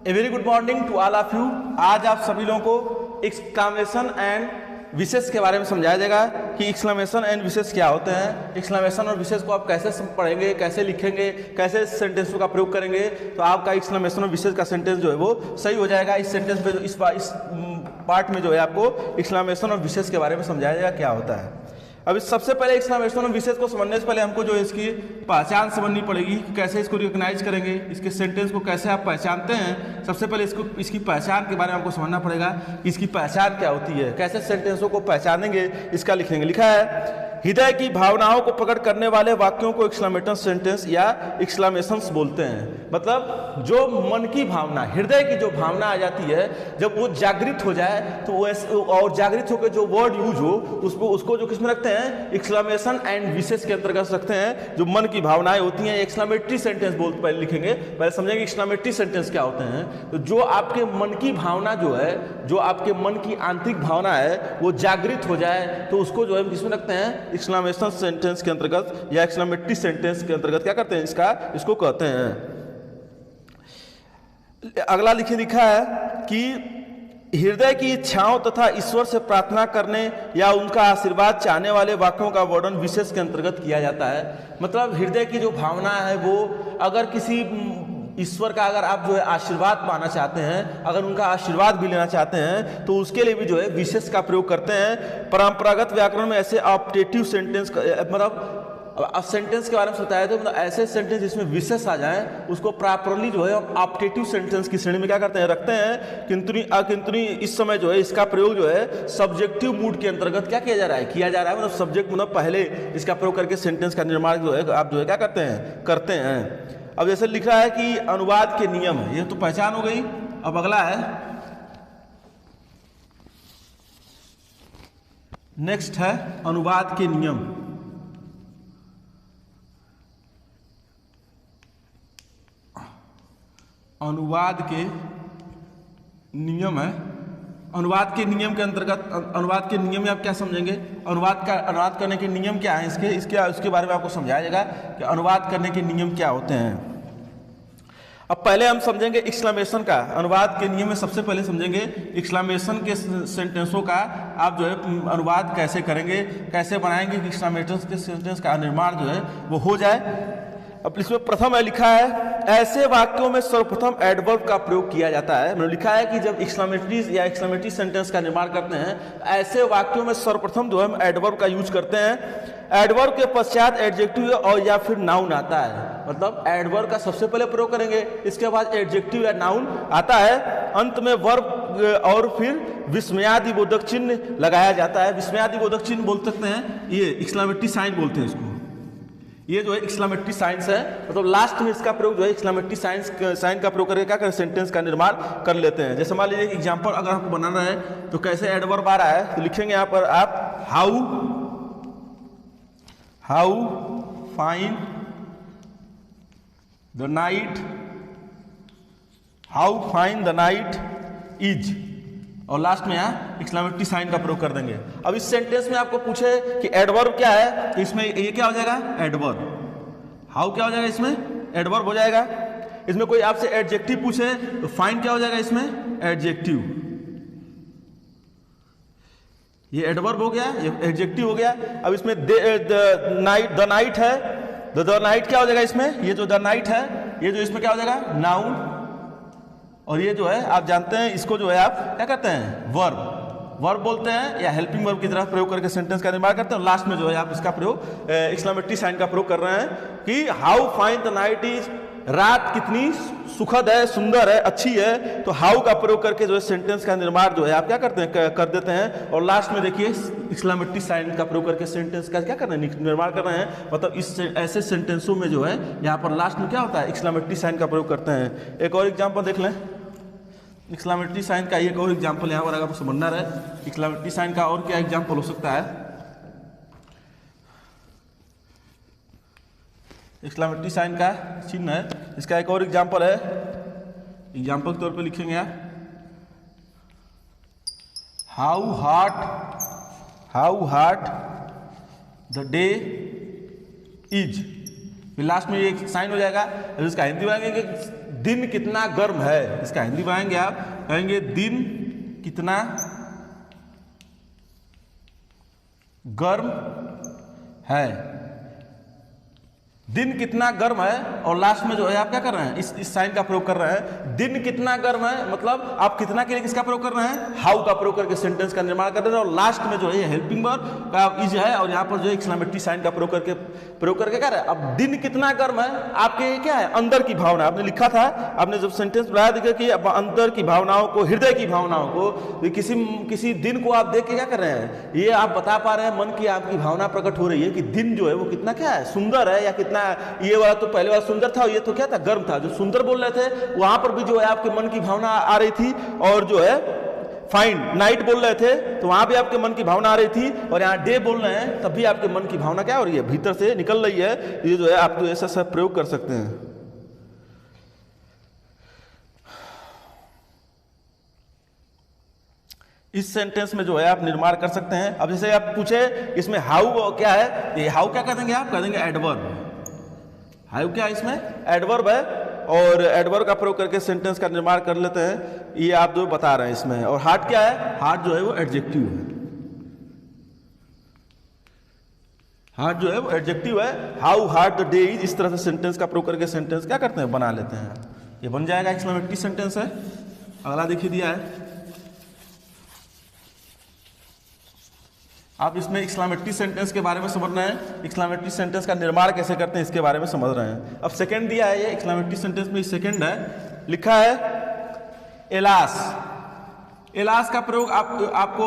A very good morning to all of you. आज आप सभी लोगों को एक्सक्लेमेशन एंड विशेष के बारे में समझाया जाएगा कि एक्सक्लेमेशन एंड विशेष क्या होते हैं। एक्सक्लेमेशन और विशेष को आप कैसे पढ़ेंगे, कैसे लिखेंगे, कैसे सेंटेंसों का प्रयोग करेंगे, तो आपका एक्सक्लेमेशन और विशेष का सेंटेंस जो है वो सही हो जाएगा। इस सेंटेंस में जो इस पार्ट में जो है आपको एक्सक्लेमेशन और विशेष के बारे में समझाया जाएगा क्या होता है। अब सबसे पहले एक्सक्लेमेशन और विशेष को समझने से पहले हमको जो है इसकी पहचान समझनी पड़ेगी, कैसे इसको रिकॉग्नाइज करेंगे, इसके सेंटेंस को कैसे आप पहचानते हैं। सबसे पहले इसकी पहचान के बारे में आपको समझना पड़ेगा, इसकी पहचान क्या होती है, कैसे सेंटेंसों को पहचानेंगे, इसका लिखेंगे। लिखा है हृदय की भावनाओं को प्रकट करने वाले वाक्यों को एक्सक्लेमेटरी सेंटेंस या एक्सक्लेमेशंस बोलते हैं। मतलब जो मन की भावना, हृदय की जो भावना आ जाती है, जब वो जागृत हो जाए तो वो और जागृत होकर जो वर्ड यूज हो उसको जो किसमें रखते हैं, एक्सक्लेमेशन एंड विशेष के अंतर्गत रखते हैं। जो मन की भावनाएं होती हैं एक्सक्लेमेटरी सेंटेंस बोलते, पहले लिखेंगे, पहले समझेंगे एक्सक्लेमेटरी सेंटेंस क्या होते हैं। तो जो आपके मन की भावना जो है, जो आपके मन की आंतरिक भावना है वो जागृत हो जाए तो उसको जो है किसमें रखते हैं, एक्सक्लेमेशन सेंटेंस के अंतर्गत या एक्सक्लेमेटरी सेंटेंस के अंतर्गत क्या करते हैं, इसको कहते हैं। अगला लिखा है कि हृदय की इच्छाओं तथा ईश्वर से प्रार्थना करने या उनका आशीर्वाद चाहने वाले वाक्यों का वर्णन विशेष के अंतर्गत किया जाता है। मतलब हृदय की जो भावना है वो अगर किसी ईश्वर का अगर आप जो है आशीर्वाद पाना चाहते हैं, अगर उनका आशीर्वाद भी लेना चाहते हैं तो उसके लिए भी जो है विशेष का प्रयोग करते हैं। परंपरागत व्याकरण में ऐसे ऑप्टेटिव सेंटेंस मतलब सेंटेंस के बारे में बताया तो मतलब ऐसे सेंटेंस जिसमें विशेष आ जाए उसको प्रॉपरली जो है ऑप्टेटिव सेंटेंस की श्रेणी में क्या करते हैं, रखते हैं। किंतु इस समय जो है इसका प्रयोग जो है सब्जेक्टिव मूड के अंतर्गत क्या किया जा रहा है, मतलब सब्जेक्ट मतलब पहले इसका प्रयोग करके सेंटेंस का निर्माण जो है आप जो है क्या करते हैं। अब जैसे लिखा है कि अनुवाद के नियम है, ये तो पहचान हो गई। अब अगला है, नेक्स्ट है अनुवाद के नियम। अनुवाद के नियम है। अनुवाद के नियम के अंतर्गत, अनुवाद के नियम में आप क्या समझेंगे, अनुवाद करने के नियम क्या है, उसके बारे में आपको समझाया जाएगा कि अनुवाद करने के नियम क्या होते हैं। अब पहले हम समझेंगे एक्सक्लेमेशन का। अनुवाद के नियम में सबसे पहले समझेंगे एक्सक्लेमेशन के सेंटेंसों का आप जो है अनुवाद कैसे करेंगे, कैसे बनाएंगे कि एक्सक्लेमेशन के सेंटेंस का निर्माण जो है वो हो जाए। अब इसमें प्रथम है लिखा है ऐसे वाक्यों में सर्वप्रथम एडवर्ब का प्रयोग किया जाता है। मतलब लिखा है कि जब एक्सक्लेमेटरी या एक्सक्लेमेटरी सेंटेंस का निर्माण करते हैं ऐसे वाक्यों में सर्वप्रथम जो है हम एडवर्ब का यूज करते हैं। एडवर्ब के पश्चात एडजेक्टिव और या फिर नाउन आता है। मतलब एडवर्ब का सबसे पहले प्रयोग करेंगे, इसके बाद एडजेक्टिव या नाउन आता है, अंत में वर्ब और फिर विस्मयादिबोधक चिन्ह लगाया जाता है। विस्मयादिबोधक चिन्ह बोल सकते हैं, ये एक्सक्लेमेटरी साइन बोलते हैं इसको। ये जो है एक्सक्लेमेटरी साइंस है, मतलब लास्ट में इसका प्रयोग जो है एक्सक्लेमेटरी साइन का प्रयोग करके क्या करें, सेंटेंस का निर्माण कर लेते हैं। जैसे मान लीजिए एग्जांपल अगर आपको बनाना है तो कैसे एडवर्ब आ रहा है तो लिखेंगे यहाँ पर आप how fine the night, how fine the night is, और लास्ट में यहाँ एक्सक्लेमेटरी साइन का प्रयोग कर देंगे। अब इस सेंटेंस में आपको पूछे कि एडवर्ब क्या है तो इसमें ये क्या हो जाएगा, एडवर्ब। हाउ क्या हो जाएगा, इसमें एडवर्ब हो जाएगा। इसमें कोई आपसे एडजेक्टिव पूछे तो फाइन क्या हो जाएगा, इसमें एडजेक्टिव। ये एडवर्ब हो गया, ये एडजेक्टिव हो गया। अब इसमें द नाइट है, द नाइट क्या हो जाएगा इसमें, ये जो द नाइट है ये जो इसमें क्या हो जाएगा, नाउन। और ये जो है आप जानते हैं इसको जो है आप क्या करते हैं, वर्ब बोलते हैं या हेल्पिंग वर्ब की तरह प्रयोग करके सेंटेंस का निर्माण करते हैं। और लास्ट में जो है आप इसका प्रयोग एक्सक्लेमेटरी साइन का प्रयोग कर रहे हैं कि how fine the night is, रात कितनी सुखद है, सुंदर है, अच्छी है। तो हाउ का प्रयोग करके जो है सेंटेंस का निर्माण जो है आप क्या करते हैं, कर देते हैं। और लास्ट में देखिए एक्सक्लेमेटरी साइन का प्रयोग करके सेंटेंस का क्या कर रहे हैं, निर्माण कर रहे हैं। मतलब इस ऐसे सेंटेंसों में जो है यहाँ पर लास्ट में क्या होता है, एक्सक्लेमेटरी साइन का प्रयोग करते हैं। एक और एग्जाम्पल देख लें एक्सक्लेमेटरी साइन का। एक और एग्जाम्पल यहाँ पर अगर आपको समझना रहे एक्सक्लेमेटरी साइन का और क्या एग्जाम्पल हो सकता है। एक्सक्लेमेटरी साइन का चिन्ह है, इसका एक और एग्जाम्पल है। एग्जाम्पल के तौर पे लिखेंगे आप how heart the day is, फिर लास्ट में एक साइन हो जाएगा। इसका हिंदी बनाएंगे कि दिन कितना गर्म है, इसका हिंदी बनाएंगे आप, कहेंगे दिन कितना गर्म है। दिन कितना गर्म है, और लास्ट में जो है आप क्या कर रहे हैं, इस साइन का प्रयोग कर रहे हैं। दिन कितना गर्म है मतलब आप कितना के लिए किसका प्रयोग कर रहे हैं, हाउ का प्रयोग करके सेंटेंस का निर्माण कर रहे हैं। और लास्ट में जो है हेल्पिंग वर्ब का इज है, और यहाँ पर जो है एक्सक्लेमेटरी साइन का प्रयोग करके कर रहे हैं। अब दिन कितना गर्म है, आपके क्या है, अंदर की भावना आपने लिखा था, आपने जब सेंटेंस बनाया देखा कि अब अंदर की भावनाओं को, हृदय की भावनाओं को, किसी दिन को आप देख के क्या कर रहे हैं, ये आप बता पा रहे हैं, मन की आपकी भावना प्रकट हो रही है कि दिन जो है वो कितना क्या है, सुंदर है, या कितना, ये वाला तो पहले वाला सुंदर था, ये तो क्या था, गर्म था। जो सुंदर बोल रहे थे वहां पर भी जो है आपके मन की भावना आ रही थी, और जो है फाइन नाइट बोल रहे थे तो वहां भी आपके मन की भावना आ रही थी, और यहाँ डे बोल रहे हैं तब भी आपके मन की भावना क्या हो रही है, भीतर से निकल रही है। ये जो है आप तो ऐसा सब प्रयोग कर सकते हैं। इस सेंटेंस में जो है आप निर्माण कर सकते हैं। अब जैसे आप पूछे इसमें हाउ क्या है, ये हाउ क्या कर देंगे आप, कर देंगे एडवर्ब। हाउ क्या है, इसमें एडवर्ब है, और एडवर्ब का प्रयोग करके सेंटेंस का निर्माण कर लेते हैं, ये आप जो बता रहे हैं इसमें। और हार्ट क्या है, हार्ट जो है वो एडजेक्टिव है। हार्ट जो है वो एडजेक्टिव है। How hard the day is, इस तरह से सेंटेंस का प्रयोग करके सेंटेंस क्या करते हैं, बना लेते हैं। ये बन जाएगा, एक्सक्लेमेटरी सेंटेंस है। अगला देखिए दिया है, आप इसमें एक्सक्लेमेटरी सेंटेंस के बारे में समझ रहे हैं, एक्सक्लेमेटरी सेंटेंस का निर्माण कैसे करते हैं इसके बारे में समझ रहे हैं। अब सेकंड दिया है, ये एक्सक्लेमेटरी सेंटेंस में सेकंड है, लिखा है एलास। एलास का प्रयोग आपको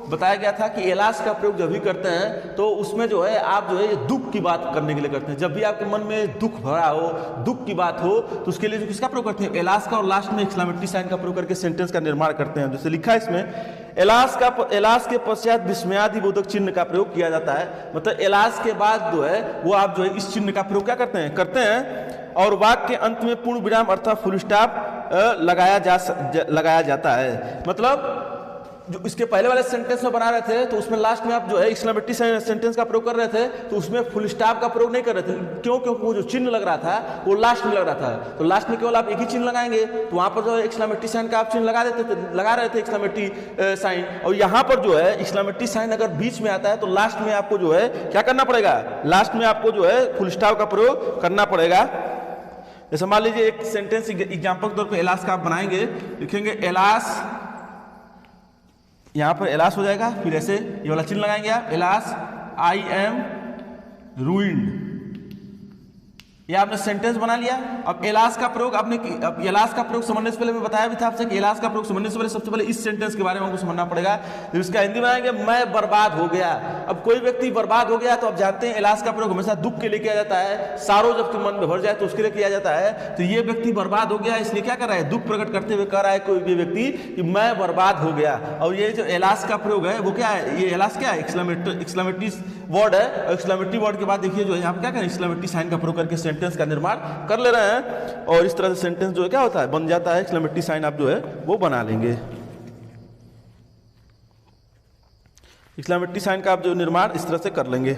बताया गया था कि एलास का प्रयोग जब भी करते हैं तो उसमें जो है आप जो है ये दुख की बात करने के लिए करते हैं। जब भी आपके मन में दुख भरा हो, दुख की बात हो, तो उसके लिए जो किसका प्रयोग करते हैं, एलास का, और लास्ट में एक्सक्लेमेटरी साइन का प्रयोग करके सेंटेंस का निर्माण करते हैं। जैसे लिखा है इसमें, एलास के पश्चात विस्मयादिबोधक चिन्ह का प्रयोग किया जाता है। मतलब एलास के बाद जो है वो आप जो है इस चिन्ह का प्रयोग क्या करते हैं, और वाक्य के अंत में पूर्ण विराम अर्थात फुल स्टॉप लगाया जाता है। मतलब जो इसके पहले वाले सेंटेंस में बना रहे थे तो उसमें लास्ट में आप जो है एक्सक्लेमेटरी सेंटेंस का प्रयोग कर रहे थे, तो उसमें फुल स्टॉप का प्रयोग नहीं कर रहे थे। क्यों? क्योंकि वो जो चिन्ह लग रहा था वो लास्ट में लग रहा था, तो लास्ट में केवल आप एक ही चिन्ह लगाएंगे, तो वहां पर जो है एक्सक्लेमेटरी साइन का आप चिन्ह लगा रहे थे एक्सक्लेमेटरी साइन। और यहाँ पर जो है एक्सक्लेमेटरी साइन अगर बीच में आता है तो लास्ट में आपको जो है क्या करना पड़ेगा, लास्ट में आपको जो है फुल स्टॉप का प्रयोग करना पड़ेगा। जैसे मान लीजिए एक सेंटेंस एग्जाम्पल के तौर पर एलास का आप बनाएंगे, लिखेंगे एलास, यहां पर एलास हो जाएगा, फिर ऐसे ये वाला चिन्ह लगाएंगे आप, एलास आई एम रूइंड, ये आपने सेंटेंस बना लिया। अब एलास का प्रयोग अब एलास का प्रयोग समझने से पहले मैं बताया भी था आपसे कि एलास का प्रयोग समझने से पहले सबसे पहले इस सेंटेंस के बारे में हमको समझना पड़ेगा। तो इसका हिंदी बनाएंगे, मैं बर्बाद हो गया। अब कोई व्यक्ति बर्बाद हो गया तो आप जानते हैं एलास का प्रयोग हमेशा दुख के लिए किया जाता है, सारो जब मन में भर जाए तो उसके लिए किया जाता है। तो ये व्यक्ति बर्बाद हो गया, इसलिए क्या कर रहा है, दुख प्रकट करते हुए कह रहा है कोई भी व्यक्ति कि मैं बर्बाद हो गया। और ये जो एलास का प्रयोग है वो क्या है, ये एलास क्या है, एक्सक्लेमेटरी वर्ड है। एक्सक्लेमेटरी वर्ड के बाद देखिए जो है यहाँ क्या करें, एक्सक्लेमेटरी साइन का प्रयोग करके सेंटेंस का निर्माण कर ले रहे हैं, और इस तरह से सेंटेंस जो है क्या होता है, बन जाता है। एक्सक्लेमेटरी साइन आप जो है वो बना लेंगे। एक्सक्लेमेटरी साइन का आप जो निर्माण इस तरह से कर लेंगे,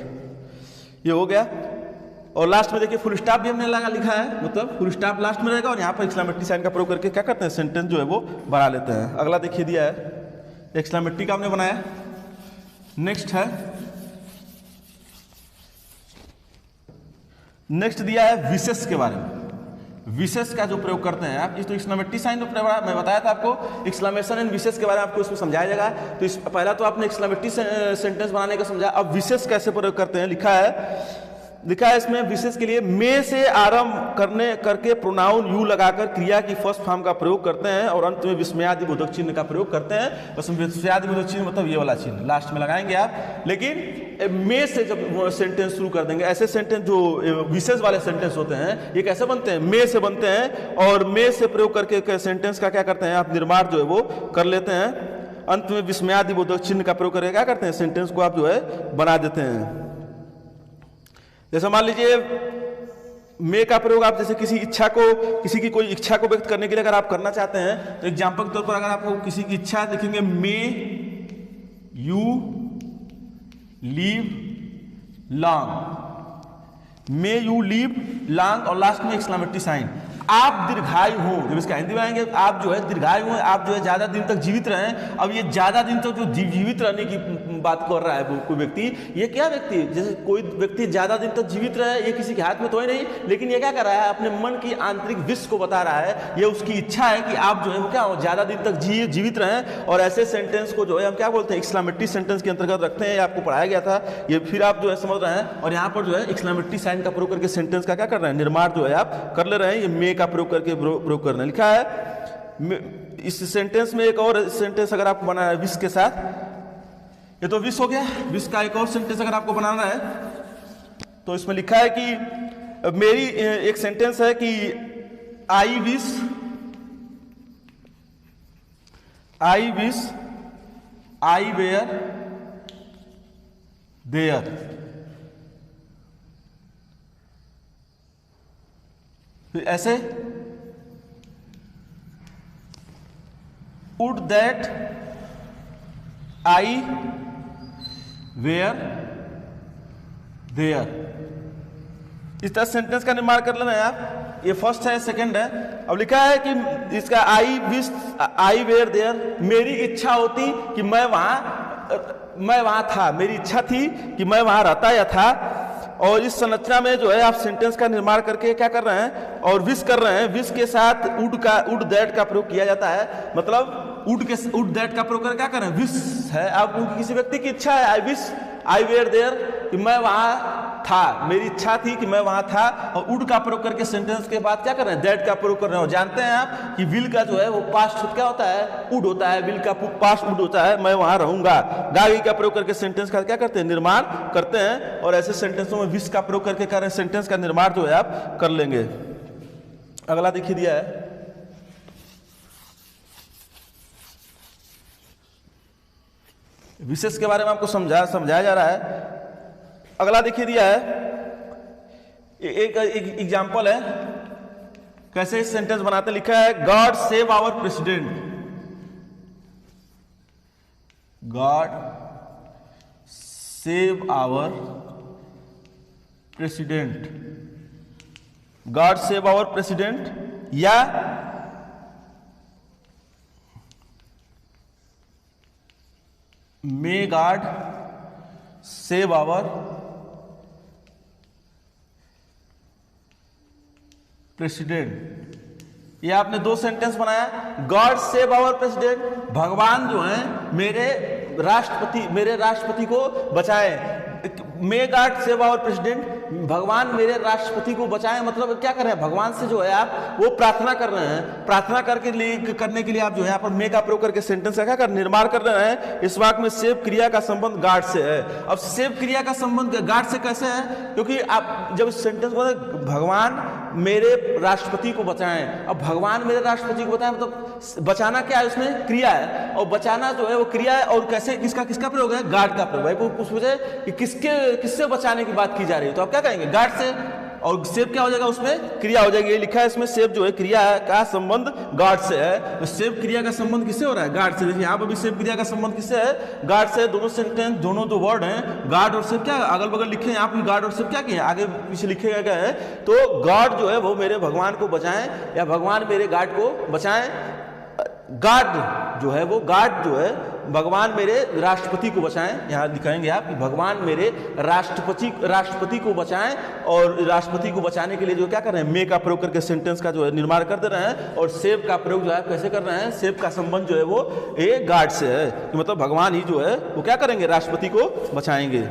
ये हो गया। और लास्ट में देखिए फुल स्टॉप भी हमने लिखा है, मतलब फुल स्टॉप लास्ट में रहेगा, और यहाँ पर एक्सक्लेमेटरी साइन का प्रयोग करके क्या करते हैं, सेंटेंस जो है वो बना लेते हैं। अगला देखिए दिया है, एक्सक्लेमेटरी का हमने बनाया। नेक्स्ट है, नेक्स्ट दिया है विशेष के बारे में। विशेष का जो प्रयोग करते हैं आप, इस तो एक्सक्लेमेटरी साइन तो मैं बताया था आपको, एक्सक्लेमेशन एंड विशेष के बारे में आपको इसमें समझाया जाएगा। तो इस पहला तो आपने एक्सक्लेमेटरी सेंटेंस बनाने का समझा, अब विशेष कैसे प्रयोग करते हैं लिखा है इसमें, विशेष के लिए मे से आरंभ करके प्रोनाउन यू लगाकर क्रिया की फर्स्ट फॉर्म का प्रयोग करते हैं, और अंत में विस्मयादिबोधक चिन्ह का प्रयोग करते हैं। बस विस्मयादिबोधक चिन्ह मतलब ये वाला चिन्ह लास्ट में लगाएंगे आप। लेकिन मे से जब वो सेंटेंस शुरू कर देंगे, ऐसे सेंटेंस जो विशेष वाले सेंटेंस होते हैं ये कैसे बनते हैं, मे से बनते हैं, और मे से प्रयोग करके सेंटेंस का क्या करते हैं आप, निर्माण जो है वो कर लेते हैं। अंत में विस्मयादिबोधक चिन्ह का प्रयोग करके क्या करते हैं, सेंटेंस को आप जो है बना देते हैं। जैसे मान लीजिए मे का प्रयोग आप जैसे किसी की कोई इच्छा को व्यक्त करने के लिए अगर आप करना चाहते हैं, तो एग्जांपल के तौर पर अगर आपको किसी की इच्छा देखेंगे, may you leave long, may you leave long, और लास्ट में एक्सक्लेमेटरी साइन। आप दीर्घायु हो, जब इसका हिंदी में आएंगे आप जो है दीर्घायु हो, आप जो है ज्यादा दिन तक जीवित रहें। अब ये ज्यादा दिन तक जो जीवित रहने की बात कर रहा है कोई व्यक्ति, ये क्या व्यक्ति, जैसे कोई व्यक्ति ज्यादा दिन तक जीवित रहे, ये किसी के हाथ में तो ही नहीं, लेकिन ये क्या कर रहा है, अपने मन की आंतरिक विश्व को बता रहा है, ये उसकी इच्छा है कि आप जो है वो क्या हो, ज्यादा दिन तक जीवित रहें। और ऐसे सेंटेंस को जो है हम क्या बोलते हैं, एक्सक्लेमेटरी सेंटेंस के अंतर्गत रखते हैं। ये आपको पढ़ाया गया था, ये फिर आप जो है समझ रहे हैं। और यहाँ पर जो है एक्सक्लेमेटरी साइन का प्रयोग करके सेंटेंस का क्या कर रहे हैं, निर्माण जो है आप कर ले रहे हैं। ये मे का प्रयोग करके प्रयोग करना लिखा है। इस सेंटेंस में एक और सेंटेंस अगर आपको बनाना है विश के साथ, ये तो विश हो गया, विश का एक और सेंटेंस अगर आपको बनाना है तो इसमें लिखा है कि मेरी एक सेंटेंस है कि I wish I were there. फिर ऐसे would that I were there. इस तरह सेंटेंस का निर्माण कर लेना है आप। ये फर्स्ट है, सेकंड है। अब लिखा है कि इसका I wish I were there, मेरी इच्छा होती कि मैं वहां था, मेरी इच्छा थी कि मैं वहां रहता या था। और इस संरचना में जो है आप सेंटेंस का निर्माण करके क्या कर रहे हैं, और विश कर रहे हैं। विश के साथ वुड दैट का प्रयोग किया जाता है, मतलब वुड दैट का प्रयोग करके क्या कर रहे हैं, विश है आप किसी व्यक्ति की इच्छा है, I wish I were there, कि मैं वहां था, मेरी इच्छा थी कि मैं वहां था। और वुड का प्रयोग करके सेंटेंस के बाद क्या कर रहे हैं, दैट का प्रयोग कर रहे हैं। और जानते हैं आप कि विल का जो है वो पास्ट क्या होता है, वुड होता है, विल का पास्ट वुड होता है, मैं वहां रहूंगा। गावी का प्रयोग करके सेंटेंस का क्या करते हैं, निर्माण करते हैं। और ऐसे सेंटेंसों में विश का प्रयोग करके कर रहे हैं, सेंटेंस का निर्माण जो है आप कर लेंगे। अगला देखिए दिया है, विशेष के बारे में आपको समझाया जा रहा है। अगला देखिए दिया है, एक एग्जांपल है कैसे सेंटेंस बनाते। लिखा है God save our president, God save our president, God save our president, या may God save our president. ये आपने दो सेंटेंस बनाया। गॉड सेव आवर प्रेसिडेंट, भगवान जो है मेरे राष्ट्रपति को बचाए। May God save our president, भगवान मेरे राष्ट्रपति को बचाएं, मतलब क्या कर रहे हैं, भगवान से जो है आप वो प्रार्थना कर रहे हैं। प्रार्थना करने के लिए आप जो है यहाँ पर मे का प्रयोग करके सेंटेंस का क्या कर निर्माण कर रहे हैं। इस वाक्य में सेव क्रिया का संबंध गॉड से है। अब सेव क्रिया का संबंध गॉड से कैसे है, क्योंकि आप जब इस सेंटेंस को भगवान मेरे राष्ट्रपति को बचाएं, अब भगवान मेरे राष्ट्रपति को बचाएं मतलब बचाना क्या है, उसमें क्रिया है। और बचाना जो है वो क्रिया है, और कैसे किसका प्रयोग है, गॉड का प्रयोग है। वो पूछ मुझे कि किससे बचाने की बात की जा रही है, तो आप क्या कहेंगे, गॉड से। और सेव क्या हो जाएगा, उसमें क्रिया हो जाएगी। ये लिखा है इसमें सेव जो है क्रिया का संबंध गॉड से है। तो सेव क्रिया का संबंध किससे हो रहा है, गॉड से। देखिए यहाँ पर भी सेव क्रिया का संबंध किससे है, गॉड से। दोनों सेंटेंस, दोनों जो वर्ड हैं गॉड और सेव, क्या अगल बगल लिखे हैं, यहाँ पर गॉड और सेव क्या किए आगे पीछे लिखे गए हैं। तो गॉड जो है वो मेरे भगवान को बचाएं, या भगवान मेरे गॉड को बचाएं। गॉड जो है वो गॉड जो है भगवान मेरे राष्ट्रपति को बचाएं। यहाँ दिखाएंगे आप कि भगवान मेरे राष्ट्रपति को बचाएं। और राष्ट्रपति को बचाने के लिए जो क्या कर रहे हैं, मे का प्रयोग करके सेंटेंस का जो है निर्माण कर दे रहे हैं। और सेव का प्रयोग जो है कैसे कर रहे हैं, सेव का संबंध जो है वो ए गॉड से है, कि मतलब भगवान ही जो है वो क्या करेंगे, राष्ट्रपति को बचाएंगे।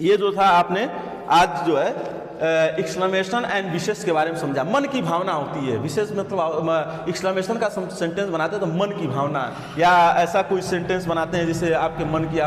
ये जो था आपने आज जो है एक्सक्लेमेशन एंड विशेष के बारे में समझा। मन की भावना होती है, विशेष मतलब एक्सक्लेमेशन का सेंटेंस बनाते हैं तो मन की भावना, या ऐसा कोई सेंटेंस बनाते हैं जिससे आपके मन की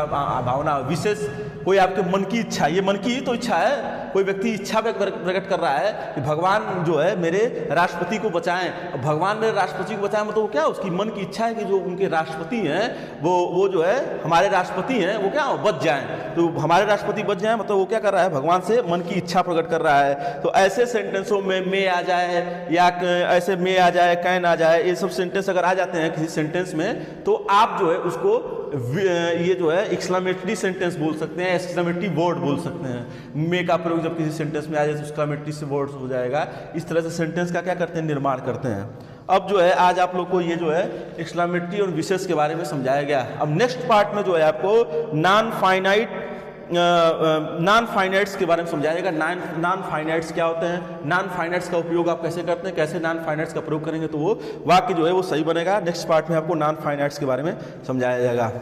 भावना। विशेष कोई आपके मन की इच्छा, ये मन की ही तो इच्छा है, कोई व्यक्ति इच्छा प्रकट कर रहा है कि भगवान जो है मेरे राष्ट्रपति को बचाएं। भगवान मेरे राष्ट्रपति को बचाएं मतलब क्या, उसकी मन की इच्छा है कि जो उनके राष्ट्रपति हैं वो जो है हमारे राष्ट्रपति हैं, वो क्या बच जाएं। तो हमारे राष्ट्रपति बच जाएं मतलब वो क्या कर रहा है, भगवान से मन की इच्छा प्रकट कर रहा है। तो ऐसे सेंटेंसों में मे आ जाए, या ऐसे मे आ जाए, कैन आ जाए, ये सब सेंटेंस अगर आ जाते हैं किसी सेंटेंस में, तो आप जो है उसको ये जो है एक्सक्लेमेटरी सेंटेंस बोल सकते हैं, एक्सक्लेमेटरी वर्ड बोल सकते हैं। मे का प्रयोग जब किसी सेंटेंस में आ जाए तो एक्सक्लेमेटरी से वर्ड हो जाएगा। इस तरह से सेंटेंस का क्या करते हैं, निर्माण करते हैं। अब जो है आज आप लोग को ये जो है एक्सक्लेमेटरी और विशेष के बारे में समझाया गया। अब नेक्स्ट पार्ट में जो है आपको नॉन फाइनाइट्स के बारे में समझाया जाएगा। नॉन फाइनाइट्स क्या होते हैं, नॉन फाइनाइट्स का उपयोग आप कैसे करते हैं, कैसे नॉन फाइनाइट्स का प्रयोग करेंगे तो वो वाक्य जो है वो सही बनेगा। नेक्स्ट पार्ट में आपको नॉन फाइनाइट्स के बारे में समझाया जाएगा।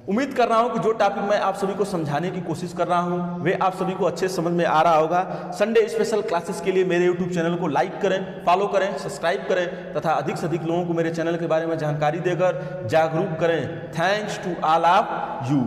उम्मीद कर रहा हूं कि जो टॉपिक मैं आप सभी को समझाने की कोशिश कर रहा हूं वे आप सभी को अच्छे समझ में आ रहा होगा। संडे स्पेशल क्लासेस के लिए मेरे यूट्यूब चैनल को लाइक करें, फॉलो करें, सब्सक्राइब करें तथा अधिक से अधिक लोगों को मेरे चैनल के बारे में जानकारी देकर जागरूक करें। Thanks to all of you.